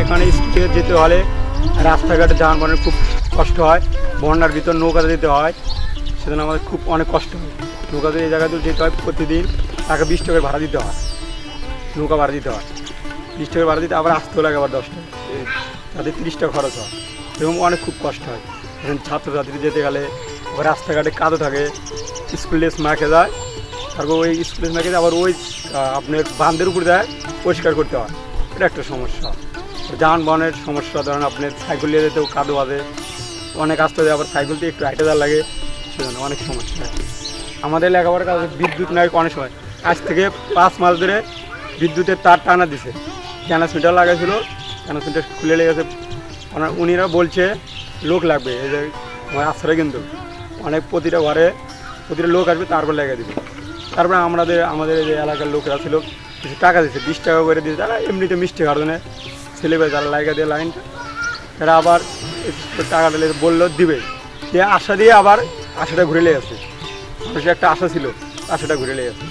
এখানে স্কুলে যেতে হলে রাস্তাঘাটে যানবাহনের খুব কষ্ট হয়, বন্যার ভিতর নৌকাতে যেতে হয়, সেজন্য আমাদের খুব অনেক কষ্ট হয়। নৌকাতে এই জায়গাতে যেতে হয় প্রতিদিন টাকা 20 টাকা ভাড়া দিতে হয়, নৌকা ভাড়া দিতে হয় 20 টাকা ভাড়া দিতে, আবার আসতেও লাগে আবার 10 টাকা, তাদের 30 টাকা খরচ হয়। এরকম অনেক খুব কষ্ট হয়। এখন ছাত্রছাত্রী যেতে গেলে আবার রাস্তাঘাটে কাদো থাকে, স্কুল ড্রেস মাখে যায়, তারপর ওই স্কুল ড্রেস মাখে আবার ওই আপনার বাঁধের উপর যায় পরিষ্কার করতে হয়। এটা একটা সমস্যা। যানবাহনের সমস্যা, ধরেন আপনার সাইকেল নিয়ে যেতেও কাদো বাঁধে, অনেক আসতে যায়, আবার সাইকেল দিয়ে একটু হাইটে যাওয়ার লাগে, সেজন্য অনেক সমস্যা হয়। আমাদের লেখাপড়ার কাছে বিদ্যুৎ নাই অনেক সময়, আজ থেকে 5 মাস ধরে বিদ্যুতের তার টানা দিছে, ট্রান্সমিটার লাগাইছিল, ট্রান্সমিটার খুলে লেগেছে। উনিরা বলছে লোক লাগবে, এই যে আমার আশ্রয় কিন্তু অনেক প্রতিটা ঘরে প্রতিটা লোক আসবে, তারপর লেগে দিবে। তারপরে আমাদের এই যে এলাকার লোকেরা ছিল কিছু টাকা দিচ্ছে, 20 টাকা করে দিয়েছে, তারা এমনিতে মিষ্টি কারণে ছেলেবেলে যারা লাইকা দিয়ে লাইনটা, তারা আবার টাকাটা বললো দিবে, যে আশা দিয়ে আবার আশাটা ঘুরে লেগেছে। মানুষের একটা আশা ছিল, আশাটা ঘুরে লেগেছে।